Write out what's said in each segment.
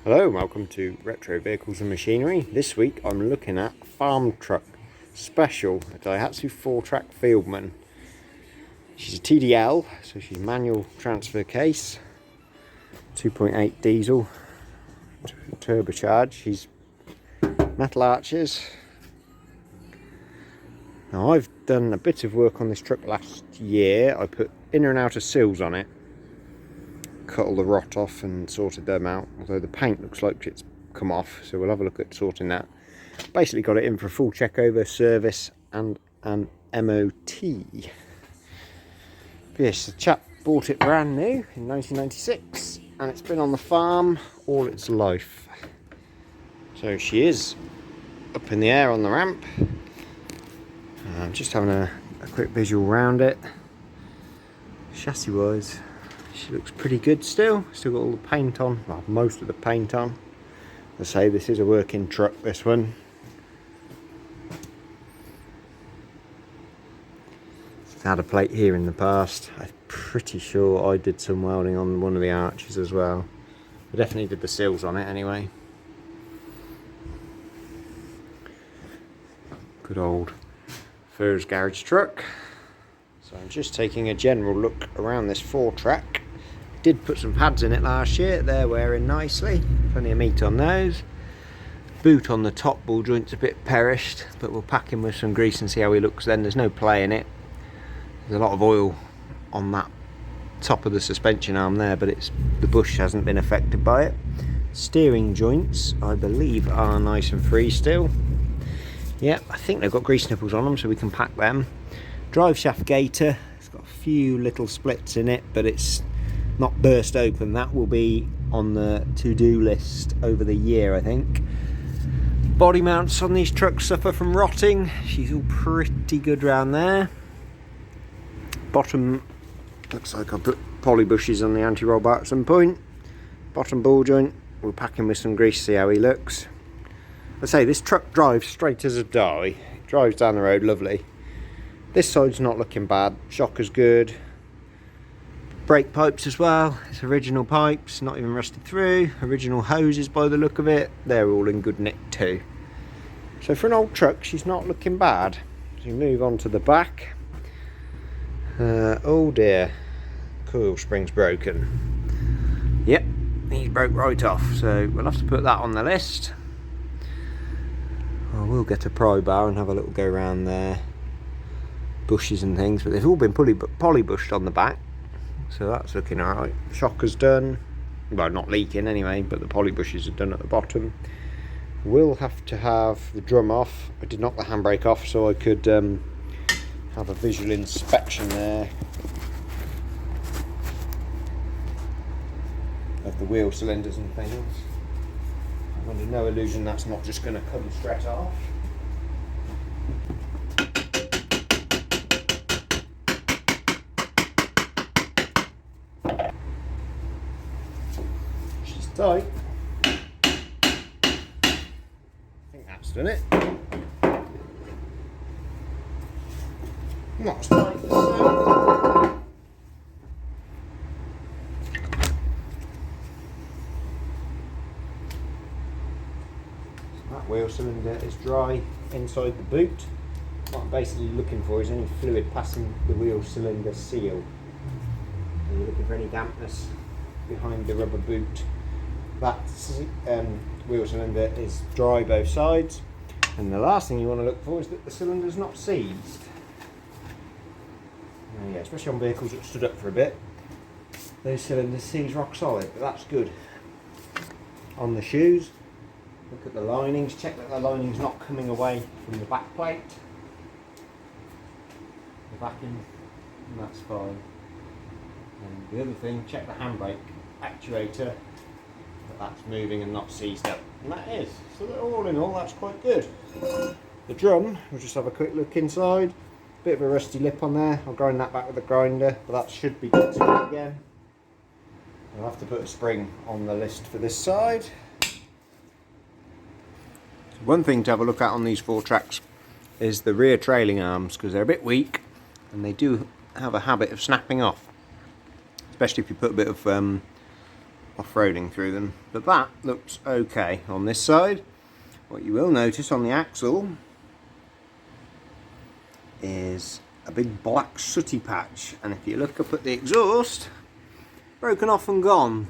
Hello, welcome to Retro Vehicles and Machinery. This week I'm looking at Farm Truck Special, a Daihatsu Fourtrak Fieldman. She's a TDL, so she's manual transfer case, 2.8 diesel, turbocharged. She's metal arches. Now I've done a bit of work on this truck last year. I put inner and outer seals on it, cut all the rot off and sorted them out, although the paint looks like it's come off, so we'll have a look at sorting that. Basically got it in for a full check over, service and an MOT. But yes, the chap bought it brand new in 1996 and it's been on the farm all its life. So she is up in the air on the ramp. I'm just having a quick visual around it. Chassis wise, she looks pretty good still. Still got all the paint on, well, most of the paint on. As I say, this is a working truck, this one. It's had a plate here in the past. I'm pretty sure I did some welding on one of the arches as well. I definitely did the seals on it anyway. Good old Furs garage truck. So I'm just taking a general look around this Fourtrak. Did put some pads in it last year, they're wearing nicely, plenty of meat on those. Boot on the top ball joint's a bit perished, but we'll pack him with some grease and see how he looks then. There's no play in it. There's a lot of oil on that top of the suspension arm there, but the bush hasn't been affected by it. Steering joints, I believe, are nice and free still. Yeah, I think they've got grease nipples on them, so we can pack them. Drive shaft gaiter, it's got a few little splits in it, but it's not burst open. That will be on the to-do list over the year, I think. Body mounts on these trucks suffer from rotting. She's all pretty good round there. Bottom, looks like I'll put poly bushes on the anti-roll bar at some point. Bottom ball joint, we'll pack him with some grease, see how he looks. I say, this truck drives straight as a die. It drives down the road lovely. This side's not looking bad. Shocker's good. Brake pipes as well. It's original pipes, not even rusted through. Original hoses by the look of it. They're all in good nick too. So for an old truck, she's not looking bad. So you move on to the back. Oh dear, coil spring's broken. Yep, he's broke right off. So we'll have to put that on the list. I will get a pry bar and have a little go around there. Bushes and things, but they've all been poly bushed on the back, so that's looking alright. Shocker's done, well, not leaking anyway, but the poly bushes are done at the bottom. We'll have to have the drum off. I did knock the handbrake off so I could have a visual inspection there of the wheel cylinders and things. I'm under no illusion that's not just going to come straight off. She's tight. I think that's done it. Not as tight as that wheel cylinder is dry inside the boot. What I'm basically looking for is any fluid passing the wheel cylinder seal. And you're looking for any dampness behind the rubber boot. That wheel cylinder is dry both sides. And the last thing you want to look for is that the cylinder's not seized. Yeah, especially on vehicles that stood up for a bit. Those cylinders seize rock solid, but that's good. On the shoes, look at the linings, check that the lining's not coming away from the back plate. The backing, and that's fine. And the other thing, check the handbrake actuator, that's moving and not seized up. And that is. So all in all, that's quite good. The drum, we'll just have a quick look inside. Bit of a rusty lip on there. I'll grind that back with a grinder, but that should be good to go again. I'll have to put a spring on the list for this side. One thing to have a look at on these Fourtraks is the rear trailing arms, because they're a bit weak and they do have a habit of snapping off, especially if you put a bit of off-roading through them. But that looks okay on this side. What you will notice on the axle is a big black sooty patch, and if you look up at the exhaust, broken off and gone.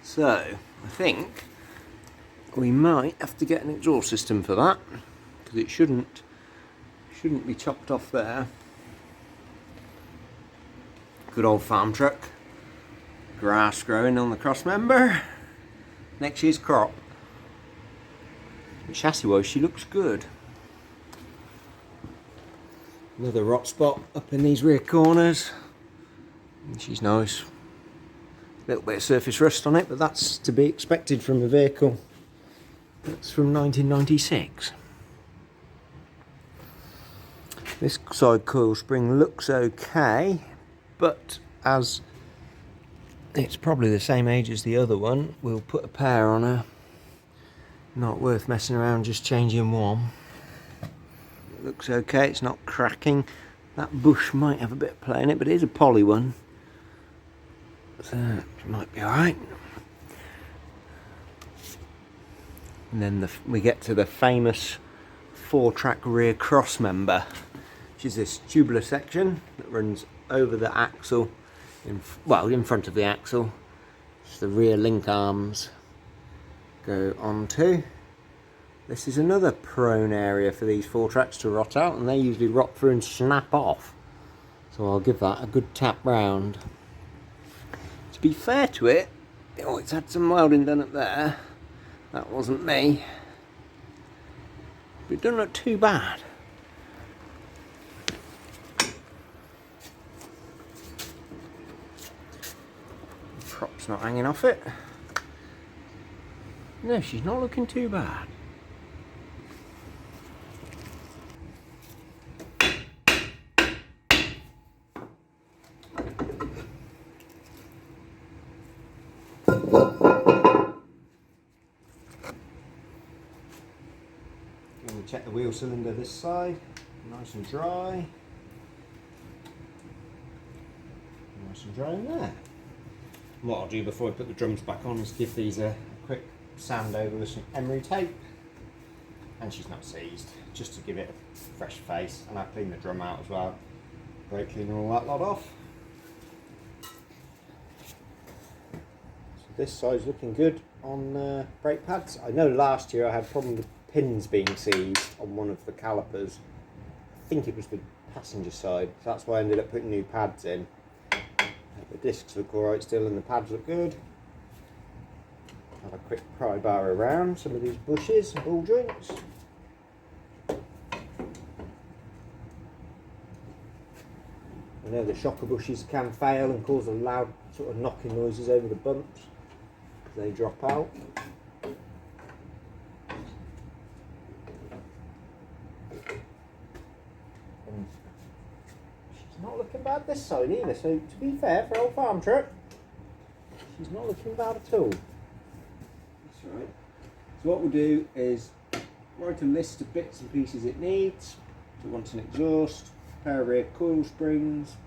So I think we might have to get an exhaust system for that, because it shouldn't be chopped off there. Good old farm truck, grass growing on the cross member, next year's crop. But chassis wise she looks good. Another rot spot up in these rear corners, and she's nice. A little bit of surface rust on it, but that's to be expected from a vehicle that's from 1996. This side coil spring looks okay, but as it's probably the same age as the other one, we'll put a pair on her. Not worth messing around just changing one. It looks okay, it's not cracking. That bush might have a bit of play in it, but it is a poly one, so it might be alright. And then we get to the famous Fourtrak rear cross member, which is this tubular section that runs over the axle, in front of the axle. Just the rear link arms go onto. This is another prone area for these Fourtraks to rot out, and they usually rot through and snap off. So I'll give that a good tap round. To be fair to it, it's had some welding done up there. That wasn't me. But it doesn't look too bad. The prop's not hanging off it. No, she's not looking too bad. Check the wheel cylinder this side, nice and dry. Nice and dry in there. What I'll do before I put the drums back on is give these a quick sand over with some emery tape. And she's not seized, just to give it a fresh face. And I'll clean the drum out as well. Brake cleaner, all that lot off. So this side's looking good on brake pads. I know last year I had a problem with pins being seized on one of the calipers. I think it was the passenger side, so that's why I ended up putting new pads in. The discs look alright still and the pads look good. Have a quick pry bar around some of these bushes and ball joints. I know the shocker bushes can fail and cause a loud sort of knocking noises over the bumps as they drop out. Not looking bad this side either, so to be fair for old farm truck, she's not looking bad at all. That's right. So what we'll do is write a list of bits and pieces it needs. So it wants an exhaust, a pair of rear coil springs,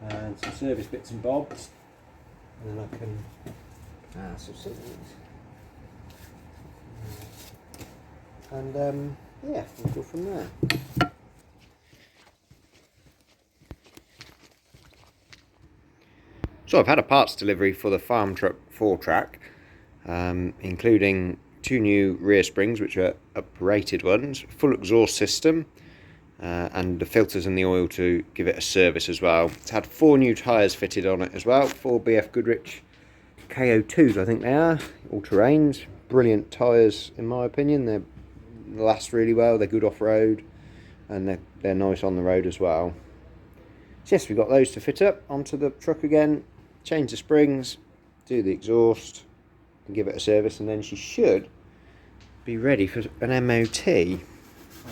and some service bits and bobs. And then I can some things. And yeah, we'll go from there. So I've had a parts delivery for the farm truck Fourtrak, including 2 new rear springs, which are uprated ones, full exhaust system, and the filters and the oil to give it a service as well. It's had 4 new tyres fitted on it as well, 4 BF Goodrich KO2s I think they are, all-terrains, brilliant tyres in my opinion. They last really well, they're good off-road, and they're nice on the road as well. So yes, we've got those to fit up onto the truck again, change the springs, do the exhaust, and give it a service, and then she should be ready for an MOT. I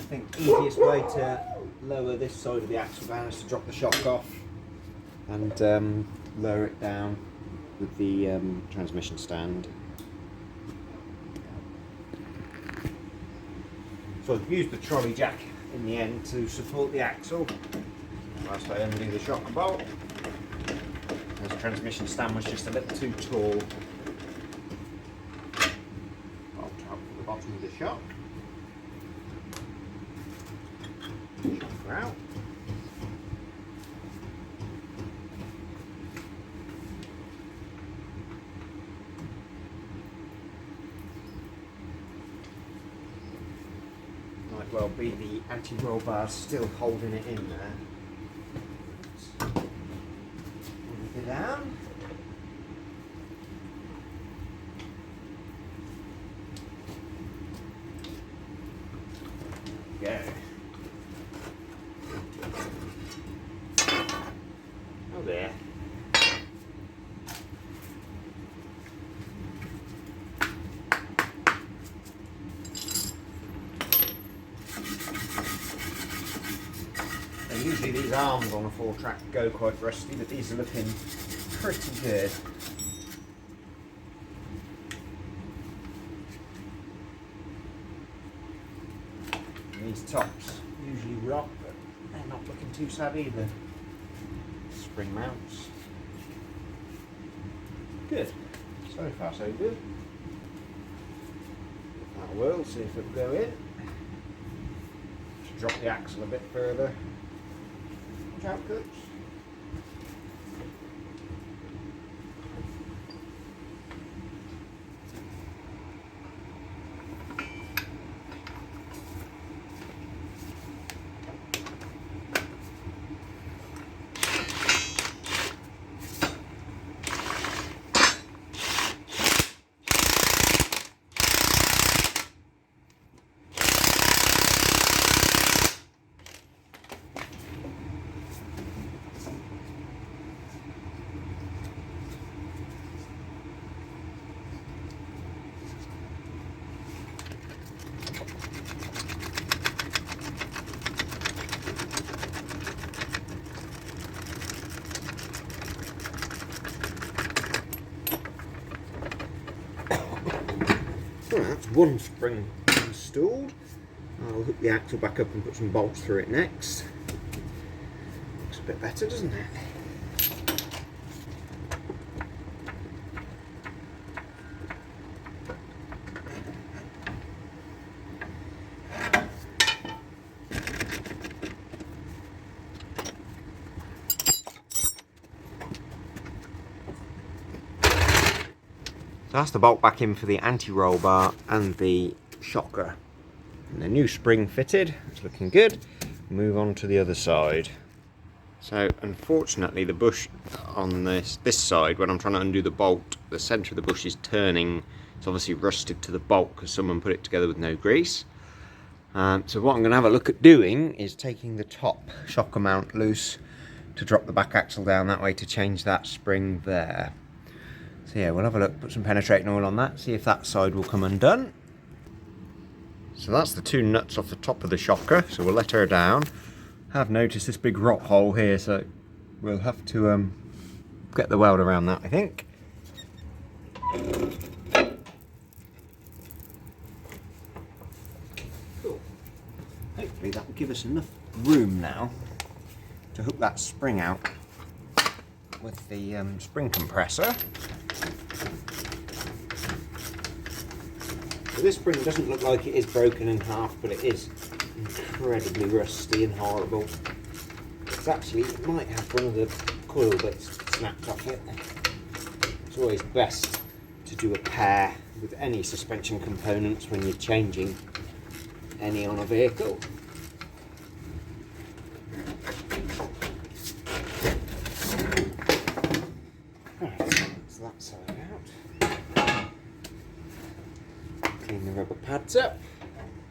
think the easiest way to lower this side of the axle down is to drop the shock off and lower it down with the transmission stand. So I've used the trolley jack in the end to support the axle whilst I undo the shock bolt. The transmission stand was just a little too tall. Bolt up for the bottom of the shock. Shocker out. Might well be the anti-roll bar still holding it in there. Move it down. Go. Oh there. And usually these arms on a Fourtrak go quite rusty, but these are looking pretty good. These tops usually rot, but they're not looking too sad either. Spring mounts. Good. So far so good. That will, see if it'll go in. Just drop the axle a bit further. Watch out, Cooks. Right, that's one spring installed. I'll hook the axle back up and put some bolts through it next. Looks a bit better, doesn't it? So that's the bolt back in for the anti-roll bar and the shocker. And the new spring fitted, it's looking good. Move on to the other side. So unfortunately the bush on this side, when I'm trying to undo the bolt, the centre of the bush is turning. It's obviously rusted to the bolt because someone put it together with no grease. So what I'm going to have a look at doing is taking the top shocker mount loose to drop the back axle down that way to change that spring there. So yeah, we'll have a look, put some penetrating oil on that, see if that side will come undone. So that's the two nuts off the top of the shocker, so we'll let her down. Have noticed this big rot hole here, so we'll have to get the weld around that, I think. Cool. Hopefully that will give us enough room now to hook that spring out with the spring compressor. So this spring doesn't look like it is broken in half, but it is incredibly rusty and horrible. It's actually, it might have one of the coil bits snapped off it. It's always best to do a pair with any suspension components when you're changing any on a vehicle. That side out. Clean the rubber pads up.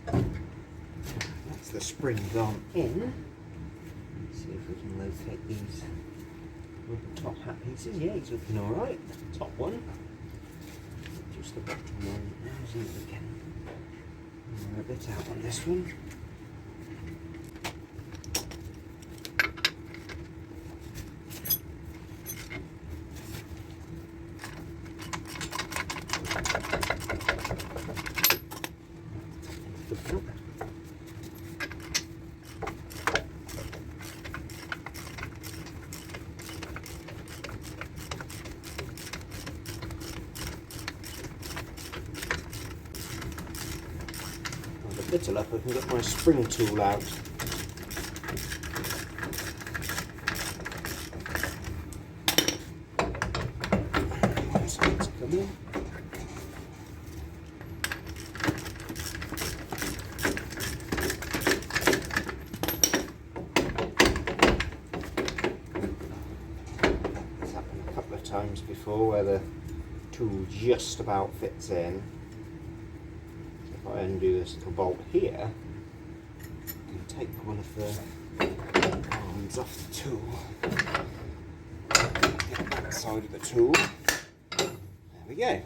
That's the spring gone in. Let's see if we can locate these rubber top hat pieces. Yeah, he's looking alright. Top one. Just the bottom one. Now see if we can wear a bit out on this one. little up, I can get my spring tool out. Times before where the tool just about fits in. So if I undo this little bolt here, I can take one of the arms off the tool, get that side of the tool. There we go,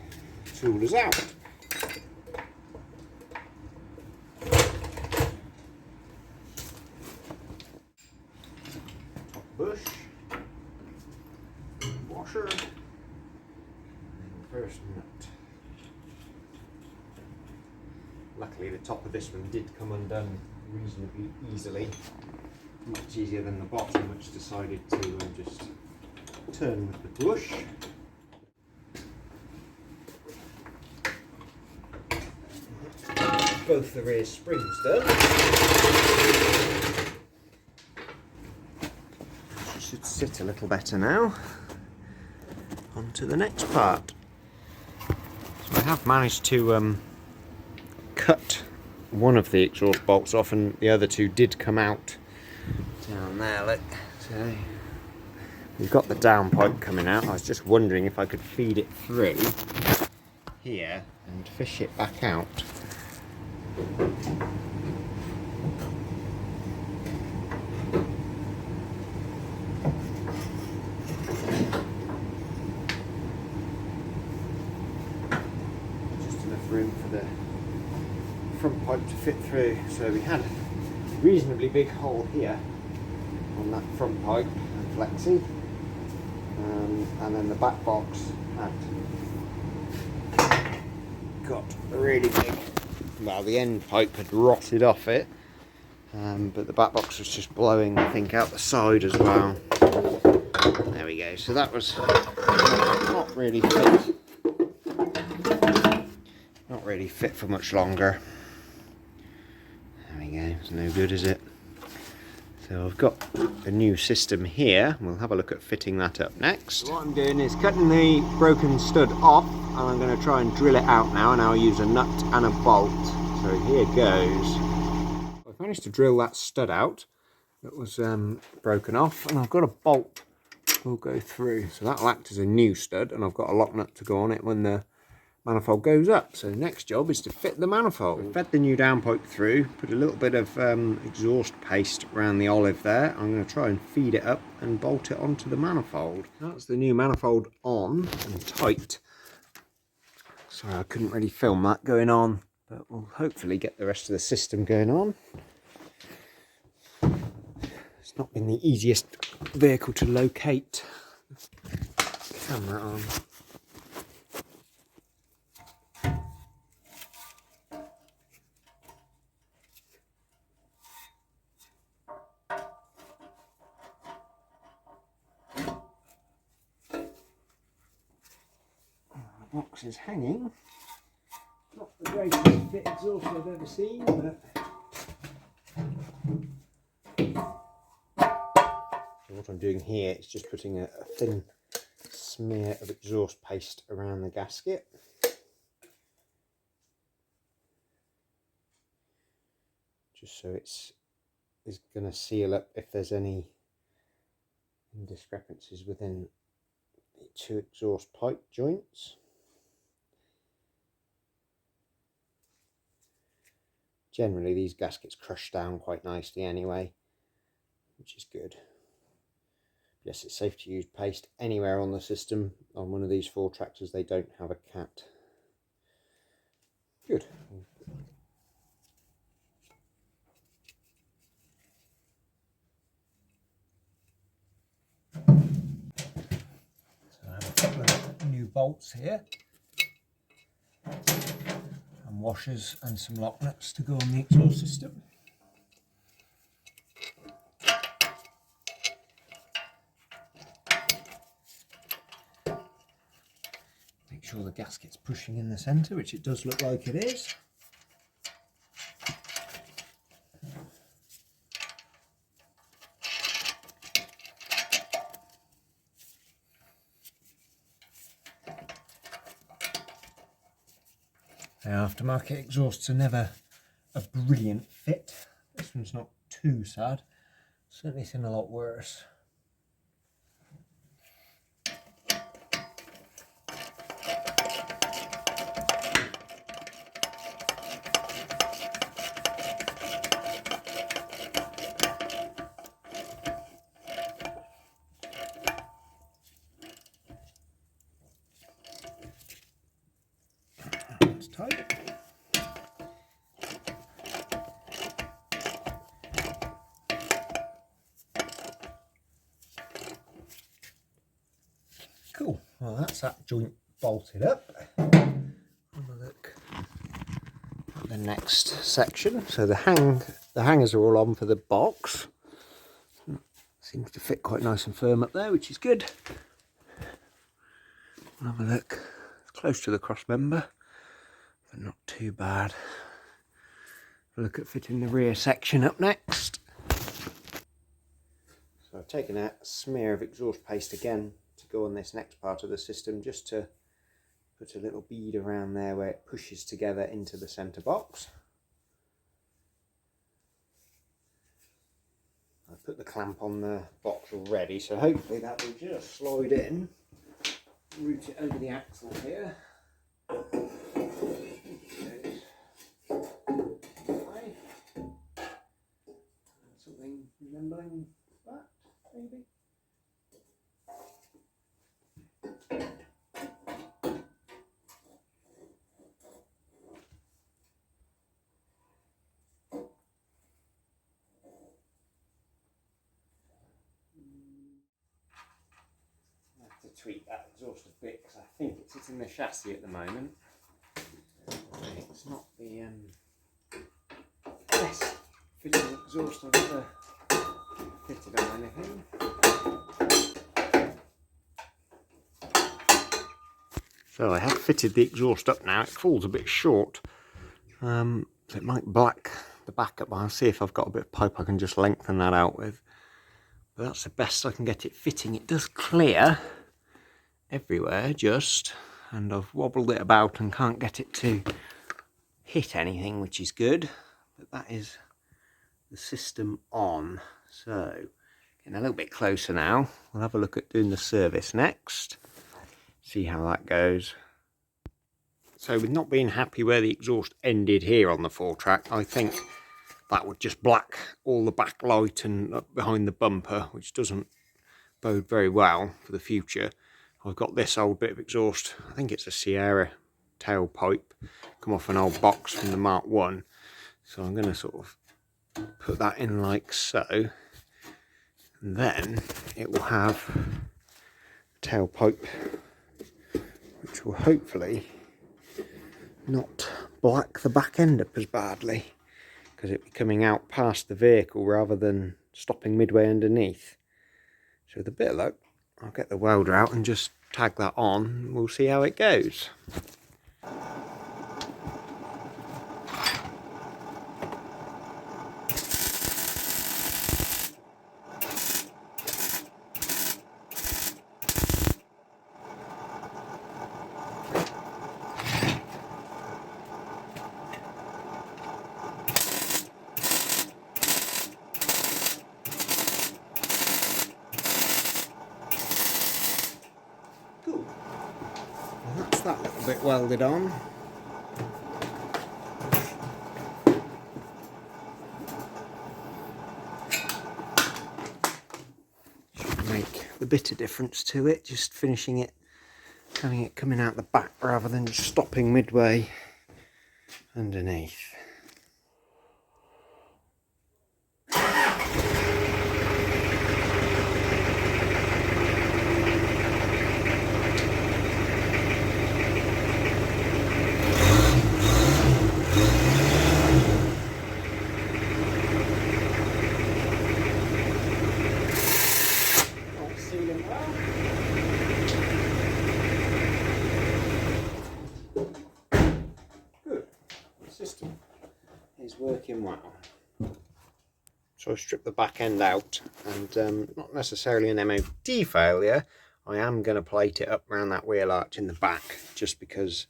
tool is out. Top bush. Washer, first nut. Luckily the top of this one did come undone reasonably easily, much easier than the bottom, which decided to just turn with the push. Both the rear springs done. Should sit a little better now. On to the next part. So I have managed to cut one of the exhaust bolts off, and the other two did come out down there. Look, so we've got the downpipe coming out. I was just wondering if I could feed it through here and fish it back out. Room for the front pipe to fit through, so we had a reasonably big hole here on that front pipe and flexi, and then the back box had got really big. Well, the end pipe had rotted off it, but the back box was just blowing, I think, out the side as well. There we go, so that was not really fit. Not really fit for much longer. There we go, it's no good, is it? So I've got a new system here. We'll have a look at fitting that up next. So what I'm doing is cutting the broken stud off, and I'm going to try and drill it out now, and I'll use a nut and a bolt. So here goes. I've managed to drill that stud out that was broken off, and I've got a bolt that will go through. So that'll act as a new stud, and I've got a lock nut to go on it when the manifold goes up. So the next job is to fit the manifold. We've fed the new downpipe through, put a little bit of exhaust paste around the olive there. I'm going to try and feed it up and bolt it onto the manifold. That's the new manifold on and tight. Sorry, I couldn't really film that going on, but we'll hopefully get the rest of the system going on. It's not been the easiest vehicle to locate the camera on. Box is hanging. Not the greatest fit exhaust I've ever seen, but so what I'm doing here is just putting a thin smear of exhaust paste around the gasket. Just so it's going to seal up if there's any discrepancies within the two exhaust pipe joints. Generally these gaskets crush down quite nicely anyway, which is good. Yes, it's safe to use paste anywhere on the system. On one of these Fourtraks they don't have a cat. Good. So I have a couple of new bolts here, and washers and some lock nuts to go on the exhaust system. Make sure the gasket's pushing in the centre, which it does look like it is. Aftermarket exhausts are never a brilliant fit. This one's not too sad. Certainly seen a lot worse. It's tight. Cool. Well, that's that joint bolted up. Have a look at the next section. So the hangers are all on for the box. Seems to fit quite nice and firm up there, which is good. Have a look. It's close to the cross member, but not too bad. Have a look at fitting the rear section up next. So I've taken a smear of exhaust paste again to go on this next part of the system, just to put a little bead around there where it pushes together into the centre box. I've put the clamp on the box already, so hopefully that will just slide in, route it over the axle here. Something resembling that, maybe. I have to tweak that exhaust a bit because I think it's sitting in the chassis at the moment. It's not the best fitting exhaust I've ever fitted on anything. So I have fitted the exhaust up now. It falls a bit short, so it might black the back up. I'll see if I've got a bit of pipe I can just lengthen that out with. But that's the best I can get it fitting. It does clear everywhere just, and I've wobbled it about and can't get it to hit anything, which is good. But that is the system on. So getting a little bit closer now. We'll have a look at doing the service next, see how that goes. So with not being happy where the exhaust ended here on the Fourtrak, I think that would just black all the backlight and up behind the bumper, which doesn't bode very well for the future. I've got this old bit of exhaust, I think it's a Sierra tailpipe, come off an old box from the Mark 1. So I'm going to sort of put that in like so, and then it will have a tailpipe which will hopefully not black the back end up as badly, because it'll be coming out past the vehicle rather than stopping midway underneath. So with a bit of luck, I'll get the welder out and just tag that on, and we'll see how it goes. That's that little bit welded on. Should make a bit of difference to it, just finishing it, having it coming out the back rather than just stopping midway underneath. System is working well. So I stripped the back end out, and not necessarily an MOD failure, I am going to plate it up around that wheel arch in the back, just because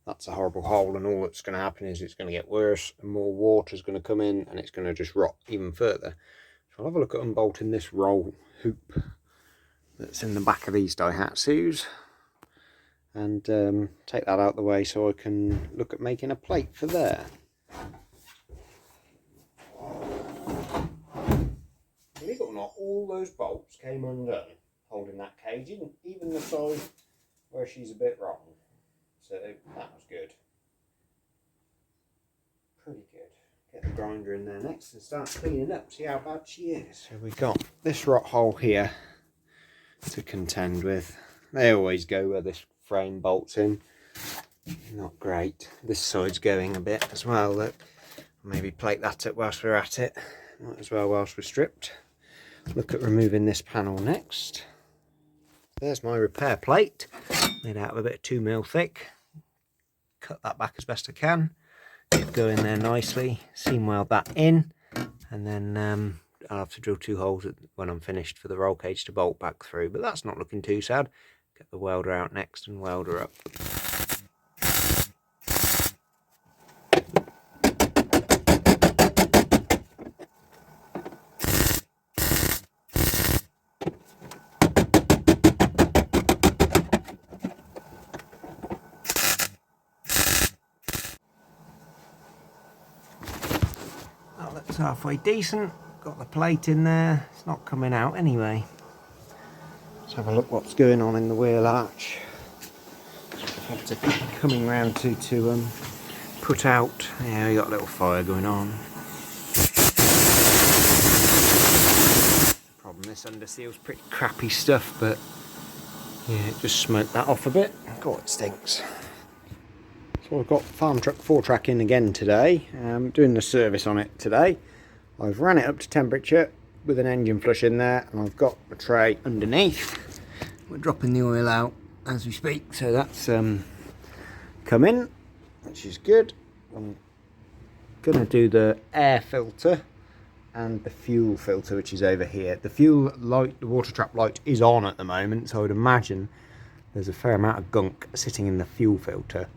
that's a horrible hole, and all that's going to happen is it's going to get worse and more water is going to come in and it's going to just rot even further. So I'll have a look at unbolting this roll hoop that's in the back of these Daihatsus and take that out of the way so I can look at making a plate for there. Believe it or not, all those bolts came undone holding that cage, even the side where she's a bit wrong. So that was good. Pretty good. Get the grinder in there next and start cleaning up, see how bad she is. So we've got this rot hole here to contend with. They always go where this frame bolts in. Not great. This side's going a bit as well. Look, maybe plate that up whilst we're at it. Might as well whilst we're stripped. Look at removing this panel next. There's my repair plate, made out of a bit of 2mm thick. Cut that back as best I can. Go in there nicely, seam weld that in, and then I'll have to drill 2 holes when I'm finished for the roll cage to bolt back through, but that's not looking too sad. Get the welder out next and weld her up. That looks halfway decent. Got the plate in there. It's not coming out anyway. Let's have a look what's going on in the wheel arch. I have to coming round to put out. Yeah, we got a little fire going on. Problem, this Underseal's pretty crappy stuff, but yeah, it just smoked that off a bit. God, it stinks. So I've got farmtruck Fourtrak in again today. Doing the service on it today. I've ran it up to temperature with an engine flush in there, and I've got a tray underneath. We're dropping the oil out as we speak, so that's come in, which is good. I'm gonna do the air filter and the fuel filter, which is over here. The fuel light, the water trap light is on at the moment, so I would imagine there's a fair amount of gunk sitting in the fuel filter.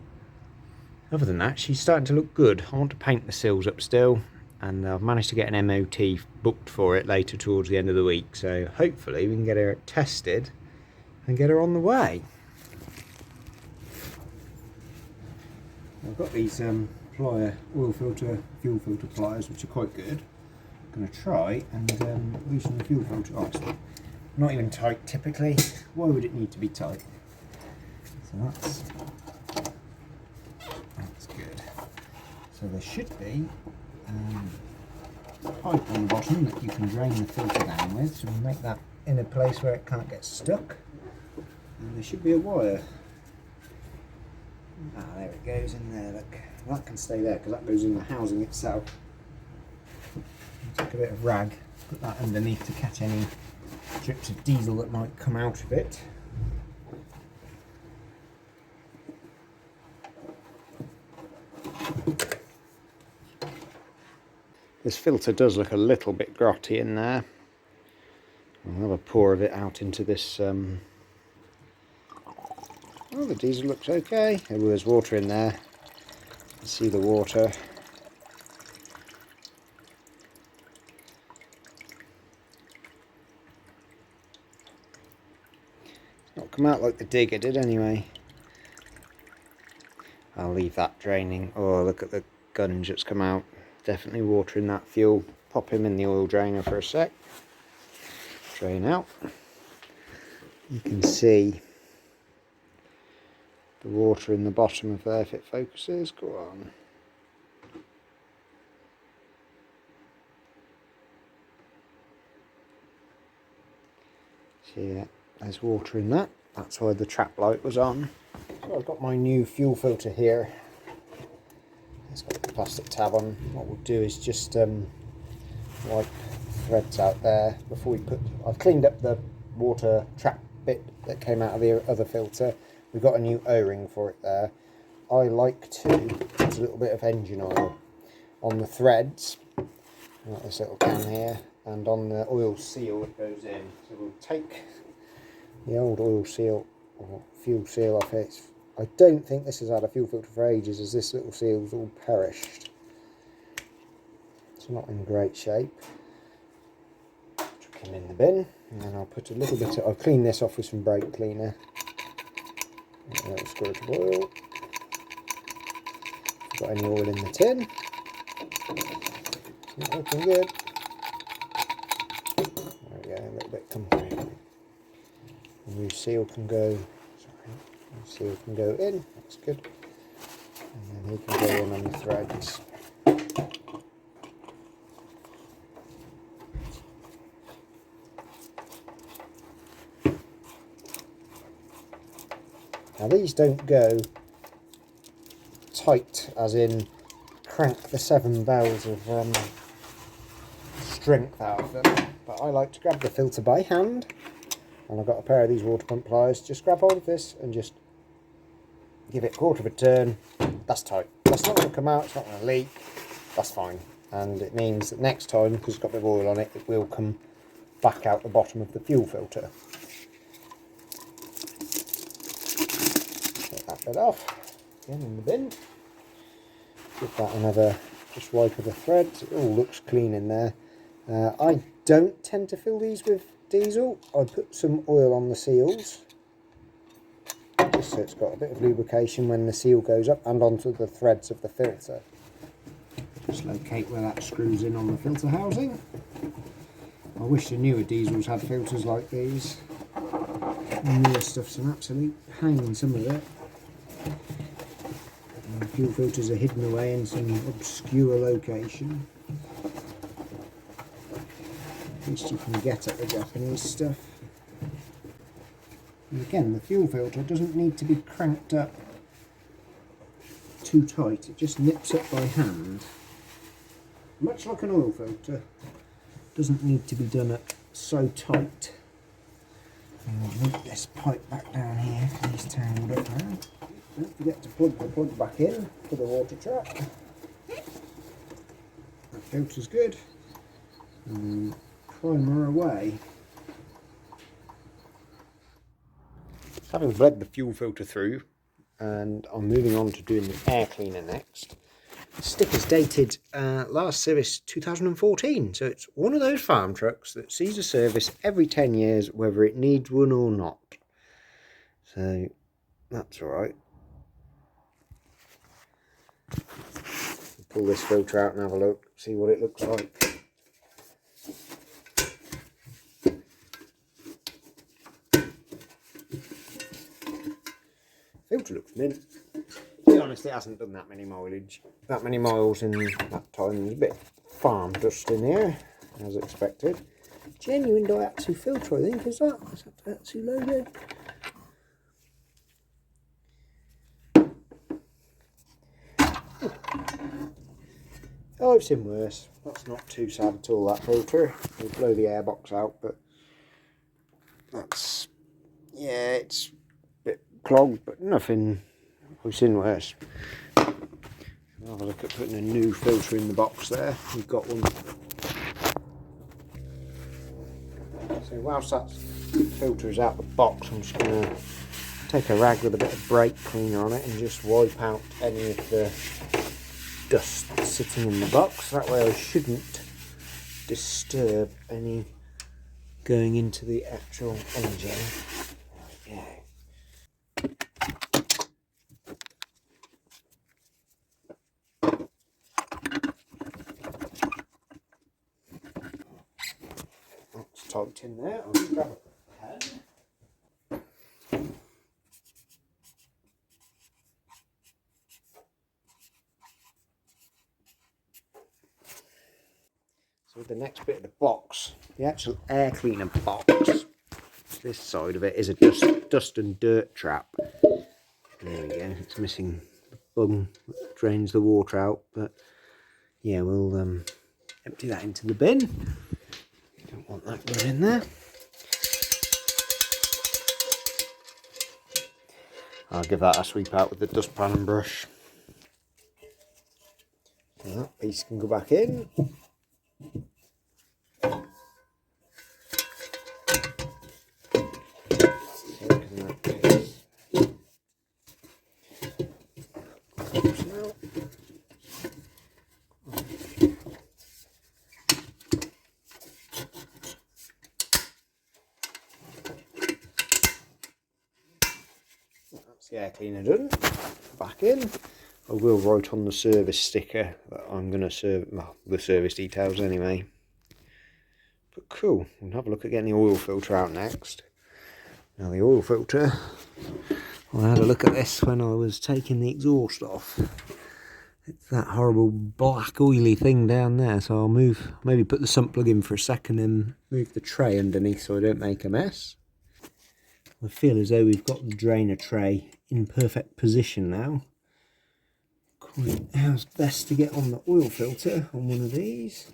Other than that, she's starting to look good. I want to paint the sills up still, and I've managed to get an MOT booked for it later towards the end of the week, so hopefully we can get her tested and get her on the way. I've got these plier oil filter, fuel filter pliers, which are quite good. I'm going to try and loosen the fuel filter. Oh, it's not even tight typically. Why would it need to be tight? So that's good. So there should be a pipe on the bottom that you can drain the filter down with, so we make that in a place where it can't get stuck. And there should be a wire. Ah, there it goes in there, look. That can stay there because that goes in the housing itself. Take a bit of rag, put that underneath to catch any drips of diesel that might come out of it. This filter does look a little bit grotty in there. I'll have a pour of it out into this. Oh, the diesel looks okay. There's water in there. You can see the water. It's not come out like the digger did anyway. I'll leave that draining. Oh, look at the gunge that's come out. Definitely water in that fuel. Pop him in the oil drainer for a sec. Drain out. You can see the water in the bottom of there if it focuses. Go on. See, yeah, there's water in that. That's why the trap light was on. So I've got my new fuel filter here. It's got the plastic tab on. What we'll do is just wipe threads out there before we put. I've cleaned up the water trap bit that came out of the other filter. We've got a new O-ring for it there. I like to put a little bit of engine oil on the threads, like this little can here, and on the oil seal that goes in. So we'll take the old oil seal or fuel seal off it. It's I don't think this has had a fuel filter for ages, as this little seal's all perished. It's not in great shape. Chuck him in the bin, and then I'll put a little bit I'll clean this off with some brake cleaner. A little squirt of oil. Got any oil in the tin? It's not looking good. There we go, a little bit comfy. The new seal can go. New seal can go in. That's good. And then he can go in on the threads. Now these don't go tight, as in crank the 7 bells of strength out of them, but I like to grab the filter by hand, and I've got a pair of these water pump pliers. Just grab hold of this and just give it a quarter of a turn. That's tight. That's not going to come out, it's not going to leak, that's fine. And it means that next time, because it's got a bit of oil on it, it will come back out the bottom of the fuel filter. Take that bit off, again in the bin. Give that another, just wipe of the threads. It all looks clean in there. I don't tend to fill these with diesel. I put some oil on the seals, just so it's got a bit of lubrication when the seal goes up, and onto the threads of the filter. Just locate where that screws in on the filter housing. I wish the newer diesels had filters like these. The newer stuff's an absolute pain, some of it. And fuel filters are hidden away in some obscure location. At least you can get at the Japanese stuff. And again, the fuel filter doesn't need to be cranked up too tight, it just nips up by hand. Much like an oil filter, doesn't need to be done up so tight. And loop this pipe back down here, because he's tangled up now. Don't forget to plug the plug back in for the water trap. That filter's good. And primer away. Having bled the fuel filter through, and I'm moving on to doing the air cleaner next. The sticker's dated last service 2014, so it's one of those farm trucks that sees a service every 10 years, whether it needs one or not. So that's alright. Pull this filter out and have a look, see what it looks like. Filter looks mint. To be honest, it hasn't done that many miles in that time. There's a bit of farm dust in here, as expected. Genuine Daihatsu filter, I think, is that? Is that Daihatsu logo? Oh, I've seen worse. That's not too sad at all, that filter. It'll blow the airbox out, but that's, yeah, it's a bit clogged, but nothing. I've seen worse. I'll have a look at putting a new filter in the box there. We've got one. So whilst that filter is out the box, I'm just going to take a rag with a bit of brake cleaner on it and just wipe out any of the dust sitting in the box. That way I shouldn't disturb any going into the actual engine. Yeah. That's tight in there. I'll just grab a pen. So with the next bit of the box, the actual air cleaner box, this side of it is a dust and dirt trap. There we go, it's missing the bung that drains the water out, but yeah, we'll empty that into the bin. Don't want that going in there. I'll give that a sweep out with the dustpan and brush. So that piece can go back in. That's the air cleaner done. Back in. I will write on the service sticker that I'm going to serve, well, the service details anyway. But cool, we'll have a look at getting the oil filter out next. Now the oil filter, I had a look at this when I was taking the exhaust off. It's that horrible black oily thing down there, so I'll maybe put the sump plug in for a second and move the tray underneath so I don't make a mess. I feel as though we've got the drainer tray in perfect position now. How's best to get on the oil filter on one of these?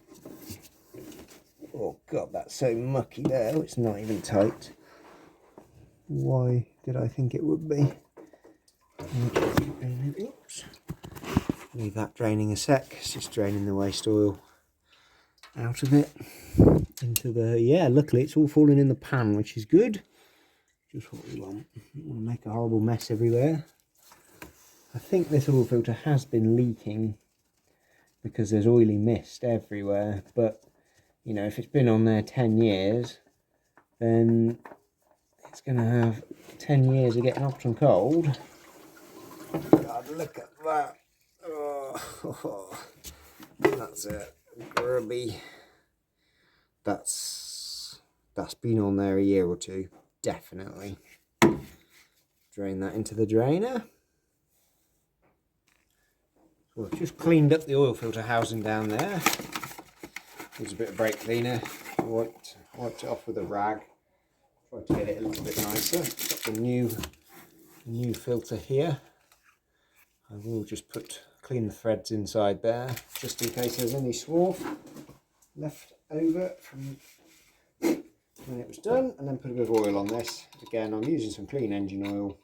Oh god, that's so mucky there, it's not even tight. Why did I think it would be? Oops. Leave that draining a sec, it's just draining the waste oil out of it into the, yeah, luckily it's all falling in the pan, which is good. Just what we want. We want to make a horrible mess everywhere. I think this oil filter has been leaking because there's oily mist everywhere, but you know, if it's been on there 10 years, then it's going to have 10 years of getting hot and cold. God, look at that. Oh, that's it. Grubby. That's been on there a year or two, definitely. Drain that into the drainer. Well, I've just cleaned up the oil filter housing down there. Needs a bit of brake cleaner. Wiped it off with a rag. Tried to get it a little bit nicer. Got the new filter here. I will just clean the threads inside there, just in case there's any swarf left over from when it was done, and then put a bit of oil on this. Again, I'm using some clean engine oil.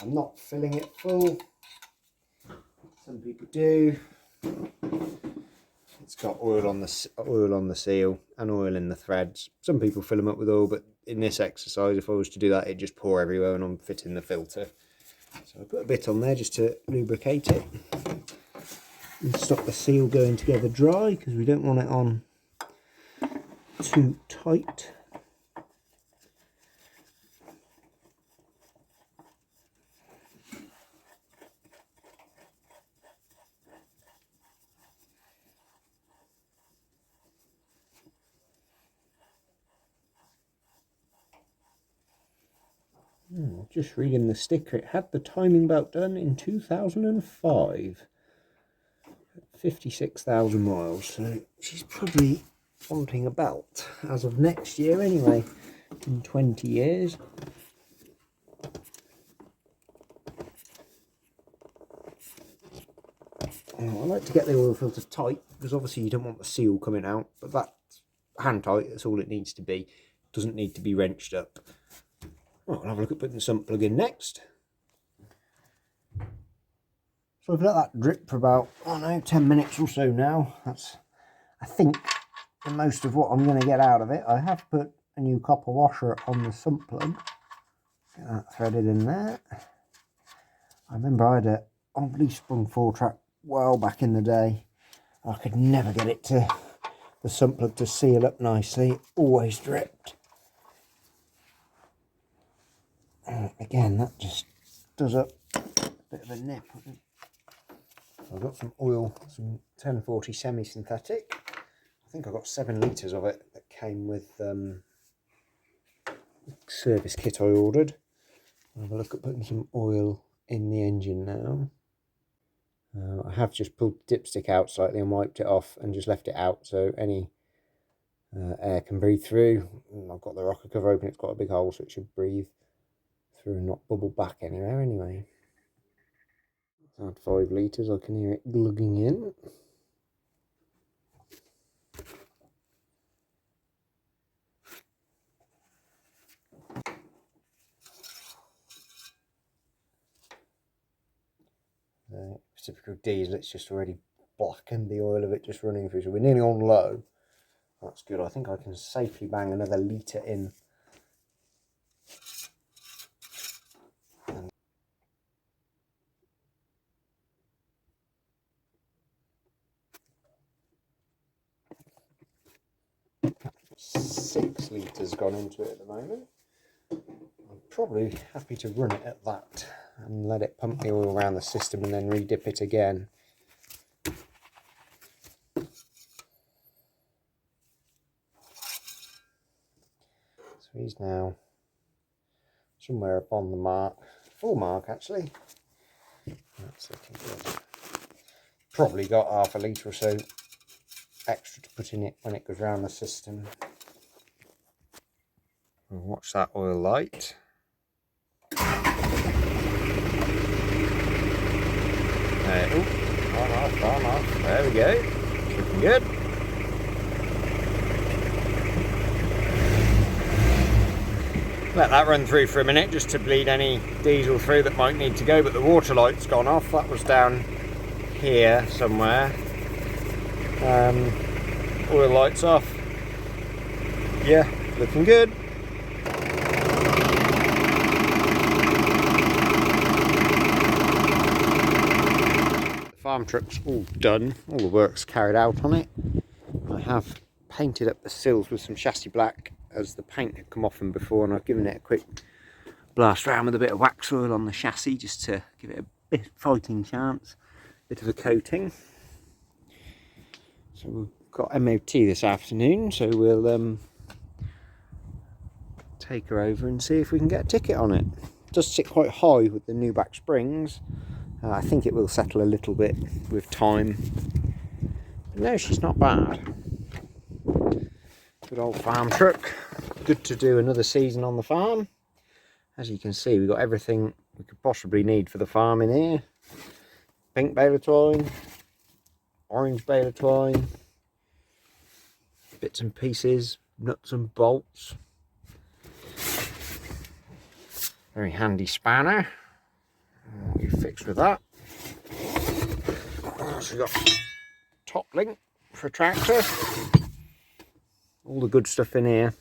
I'm not filling it full. Some people do. It's got oil on the seal and oil in the threads. Some people fill them up with oil, but in this exercise, if I was to do that, it'd just pour everywhere and I'm fitting the filter. So I put a bit on there just to lubricate it and stop the seal going together dry, because we don't want it on too tight. Just reading the sticker, it had the timing belt done in 2005. 56,000 miles, so she's probably wanting a belt as of next year anyway, in 20 years. I like to get the oil filter tight, because obviously you don't want the seal coming out, but that's hand tight, that's all it needs to be. It doesn't need to be wrenched up. Well, I'll have a look at putting the sump plug in next. So I've let that drip for about, 10 minutes or so now. That's, I think, the most of what I'm going to get out of it. I have put a new copper washer on the sump plug. Get that threaded in there. I remember I had a oddly sprung Fourtrak well back in the day. I could never get it to, the sump plug to seal up nicely. It always dripped. Again, that just does up a bit of a nip. I've got some oil, some 1040 semi-synthetic. I think I got 7 litres of it that came with the service kit I ordered. I'll have a look at putting some oil in the engine now. I have just pulled the dipstick out slightly and wiped it off and just left it out so any air can breathe through. I've got the rocker cover open, it's got a big hole so it should breathe through and not bubble back anywhere anyway. Add 5 litres, I can hear it glugging in. Typical diesel, it's just already blackened, the oil of it just running through, so we're nearly on low. That's good. I think I can safely bang another litre in. And 6 litres gone into it at the moment. probably happy to run it at that and let it pump the oil around the system and then re-dip it again. So he's now somewhere upon the mark, full mark actually. That's looking good. Probably got half a litre or so extra to put in it when it goes round the system. And watch that oil light. On off. There we go. Looking good. Let that run through for a minute just to bleed any diesel through that might need to go, but the water light's gone off. That was down here somewhere. Oil light's off. Yeah, looking good. The farm truck's all done. All the work's carried out on it. I have painted up the sills with some chassis black as the paint had come off them before, and I've given it a quick blast around with a bit of wax oil on the chassis just to give it a bit fighting chance, bit of a coating. So we've got MOT this afternoon, so we'll take her over and see if we can get a ticket on it. It does sit quite high with the new back springs. I think it will settle a little bit with time. But no, she's not bad. Good old farm truck. Good to do another season on the farm. As you can see, we've got everything we could possibly need for the farm in here. Pink bale of twine, orange bale of twine, bits and pieces, nuts and bolts. Very handy spanner. You fixed with that. So we've got top link for a tractor. All the good stuff in here.